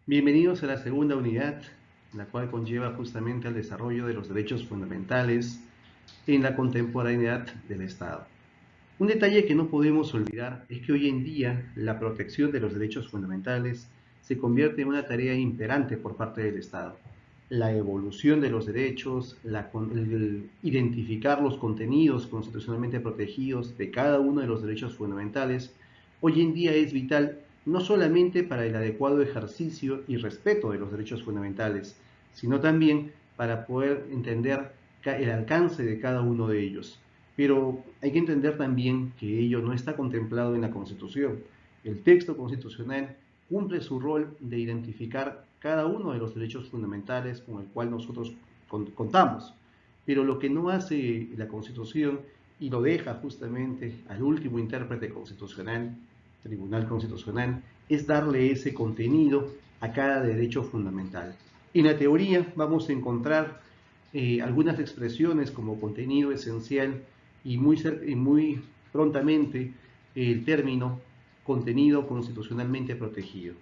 Bienvenidos a la segunda unidad, la cual conlleva justamente al desarrollo de los derechos fundamentales en la contemporaneidad del Estado. Un detalle que no podemos olvidar es que hoy en día la protección de los derechos fundamentales se convierte en una tarea imperante por parte del Estado. La evolución de los derechos, el identificar los contenidos constitucionalmente protegidos de cada uno de los derechos fundamentales, hoy en día es vital no solamente para el adecuado ejercicio y respeto de los derechos fundamentales, sino también para poder entender el alcance de cada uno de ellos. Pero hay que entender también que ello no está contemplado en la Constitución. El texto constitucional cumple su rol de identificar cada uno de los derechos fundamentales con el cual nosotros contamos. Pero lo que no hace la Constitución y lo deja justamente al último intérprete constitucional, Tribunal Constitucional, es darle ese contenido a cada derecho fundamental. En la teoría vamos a encontrar algunas expresiones como contenido esencial y muy prontamente el término contenido constitucionalmente protegido.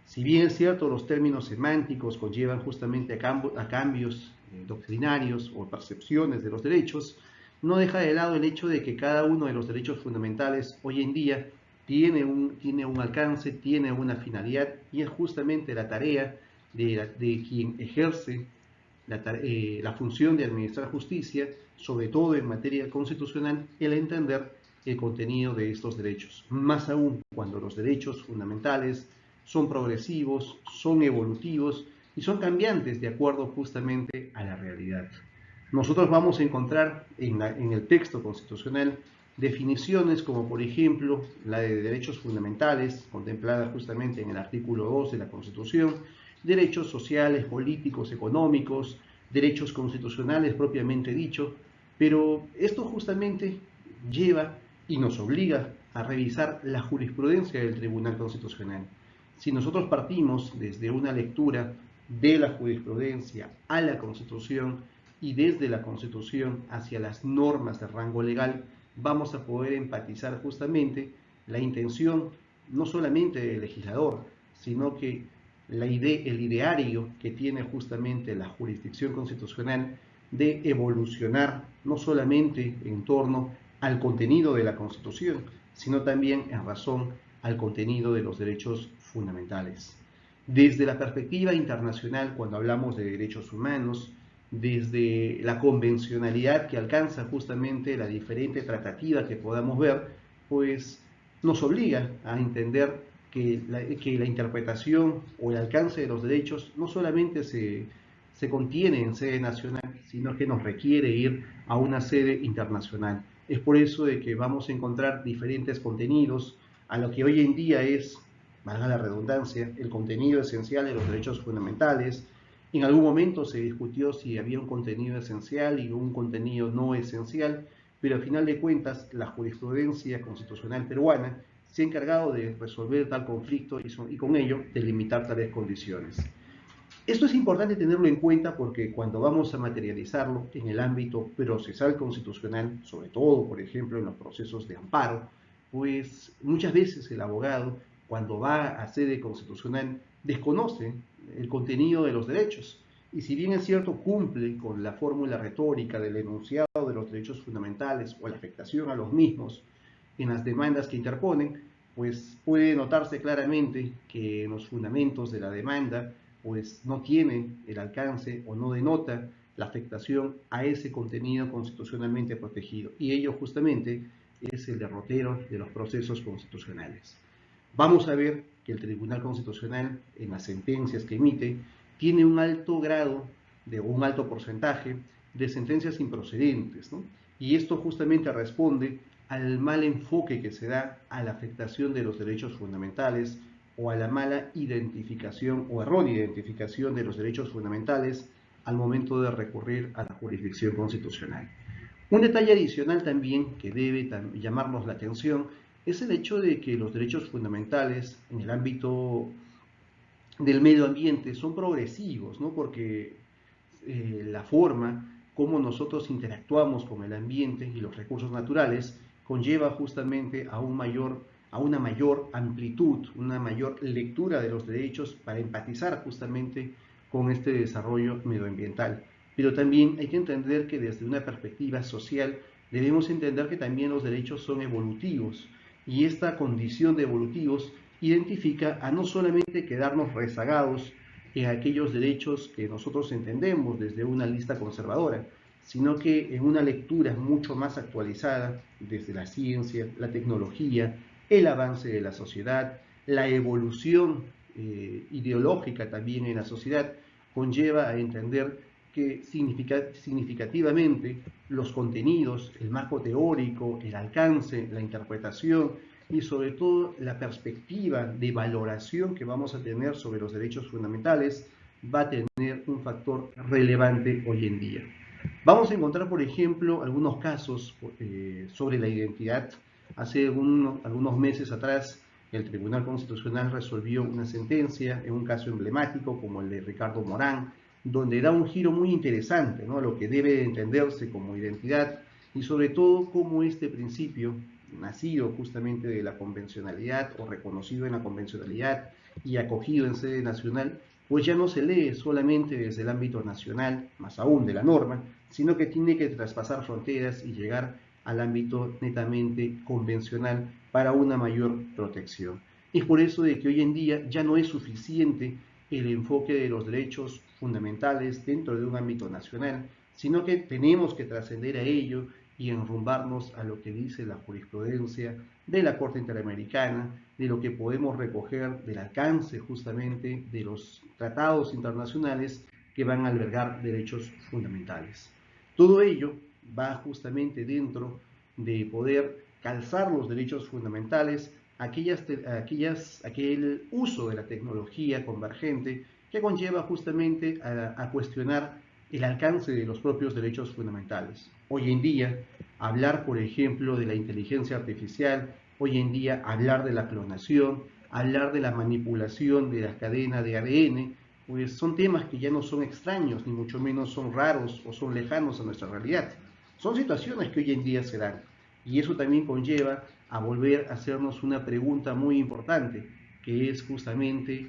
Si bien es cierto, los términos semánticos conllevan justamente a cambios doctrinarios o percepciones de los derechos, no deja de lado el hecho de que cada uno de los derechos fundamentales hoy en día tiene un alcance, tiene una finalidad, y es justamente la tarea de quien ejerce la función de administrar justicia, sobre todo en materia constitucional, el entender el contenido de estos derechos. Más aún cuando los derechos fundamentales son progresivos, son evolutivos y son cambiantes de acuerdo justamente a la realidad. Nosotros vamos a encontrar en el texto constitucional definiciones como por ejemplo la de derechos fundamentales, contemplada justamente en el artículo 2 de la Constitución, derechos sociales, políticos, económicos, derechos constitucionales propiamente dicho, pero esto justamente lleva y nos obliga a revisar la jurisprudencia del Tribunal Constitucional. Si nosotros partimos desde una lectura de la jurisprudencia a la Constitución y desde la Constitución hacia las normas de rango legal, vamos a poder empatizar justamente la intención no solamente del legislador, sino que el ideario que tiene justamente la jurisdicción constitucional de evolucionar no solamente en torno al contenido de la Constitución, sino también en razón al contenido de los derechos fundamentales. Desde la perspectiva internacional, cuando hablamos de derechos humanos, desde la convencionalidad que alcanza justamente la diferente tratativa que podamos ver, pues nos obliga a entender que la interpretación o el alcance de los derechos no solamente se contiene en sede nacional, sino que nos requiere ir a una sede internacional. Es por eso de que vamos a encontrar diferentes contenidos a lo que hoy en día es, valga la redundancia, el contenido esencial de los derechos fundamentales. En algún momento se discutió si había un contenido esencial y un contenido no esencial, pero al final de cuentas la jurisprudencia constitucional peruana se ha encargado de resolver tal conflicto y con ello delimitar tales condiciones. Esto es importante tenerlo en cuenta porque cuando vamos a materializarlo en el ámbito procesal constitucional, sobre todo, por ejemplo, en los procesos de amparo, pues muchas veces el abogado, cuando va a sede constitucional, desconoce el contenido de los derechos. Y si bien es cierto, cumple con la fórmula retórica del enunciado de los derechos fundamentales o la afectación a los mismos en las demandas que interponen, pues puede notarse claramente que los fundamentos de la demanda pues no tiene el alcance o no denota la afectación a ese contenido constitucionalmente protegido. Y ello justamente es el derrotero de los procesos constitucionales. Vamos a ver que el Tribunal Constitucional, en las sentencias que emite, tiene un alto grado, un alto porcentaje de sentencias improcedentes, ¿no? Y esto justamente responde al mal enfoque que se da a la afectación de los derechos fundamentales o a la mala identificación o errónea identificación de los derechos fundamentales al momento de recurrir a la jurisdicción constitucional. Un detalle adicional también que debe llamarnos la atención es el hecho de que los derechos fundamentales en el ámbito del medio ambiente son progresivos, ¿no? Porque la forma como nosotros interactuamos con el ambiente y los recursos naturales conlleva justamente a un mayor a una mayor amplitud, una mayor lectura de los derechos para empatizar justamente con este desarrollo medioambiental. Pero también hay que entender que desde una perspectiva social debemos entender que también los derechos son evolutivos y esta condición de evolutivos identifica a no solamente quedarnos rezagados en aquellos derechos que nosotros entendemos desde una lista conservadora, sino que en una lectura mucho más actualizada desde la ciencia, la tecnología, el avance de la sociedad, la evolución ideológica también en la sociedad, conlleva a entender que significativamente los contenidos, el marco teórico, el alcance, la interpretación y sobre todo la perspectiva de valoración que vamos a tener sobre los derechos fundamentales va a tener un factor relevante hoy en día. Vamos a encontrar, por ejemplo, algunos casos sobre la identidad. Hace algunos meses atrás, el Tribunal Constitucional resolvió una sentencia en un caso emblemático como el de Ricardo Morán, donde da un giro muy interesante, ¿no?, a lo que debe entenderse como identidad y sobre todo cómo este principio, nacido justamente de la convencionalidad o reconocido en la convencionalidad y acogido en sede nacional, pues ya no se lee solamente desde el ámbito nacional, más aún de la norma, sino que tiene que traspasar fronteras y llegar al ámbito netamente convencional para una mayor protección. Es por eso de que hoy en día ya no es suficiente el enfoque de los derechos fundamentales dentro de un ámbito nacional, sino que tenemos que trascender a ello y enrumbarnos a lo que dice la jurisprudencia de la Corte Interamericana, de lo que podemos recoger del alcance justamente de los tratados internacionales que van a albergar derechos fundamentales. Todo ello va justamente dentro de poder calzar los derechos fundamentales, aquel uso de la tecnología convergente que conlleva justamente a cuestionar el alcance de los propios derechos fundamentales. Hoy en día, hablar, por ejemplo, de la inteligencia artificial, hoy en día hablar de la clonación, hablar de la manipulación de la cadena de ADN, pues son temas que ya no son extraños, ni mucho menos son raros o son lejanos a nuestra realidad. Son situaciones que hoy en día se dan. Y eso también conlleva a volver a hacernos una pregunta muy importante, que es justamente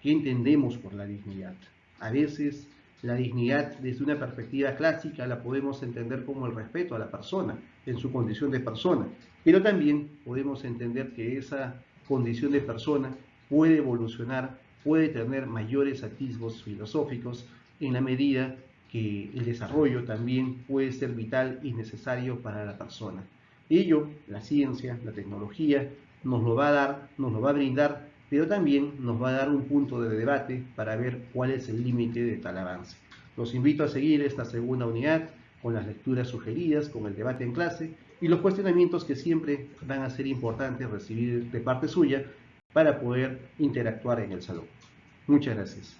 qué entendemos por la dignidad. A veces la dignidad desde una perspectiva clásica la podemos entender como el respeto a la persona en su condición de persona, pero también podemos entender que esa condición de persona puede evolucionar, puede tener mayores atisbos filosóficos en la medida que el desarrollo también puede ser vital y necesario para la persona. Ello, la ciencia, la tecnología, nos lo va a dar, nos lo va a brindar, pero también nos va a dar un punto de debate para ver cuál es el límite de tal avance. Los invito a seguir esta segunda unidad con las lecturas sugeridas, con el debate en clase y los cuestionamientos que siempre van a ser importantes recibir de parte suya para poder interactuar en el salón. Muchas gracias.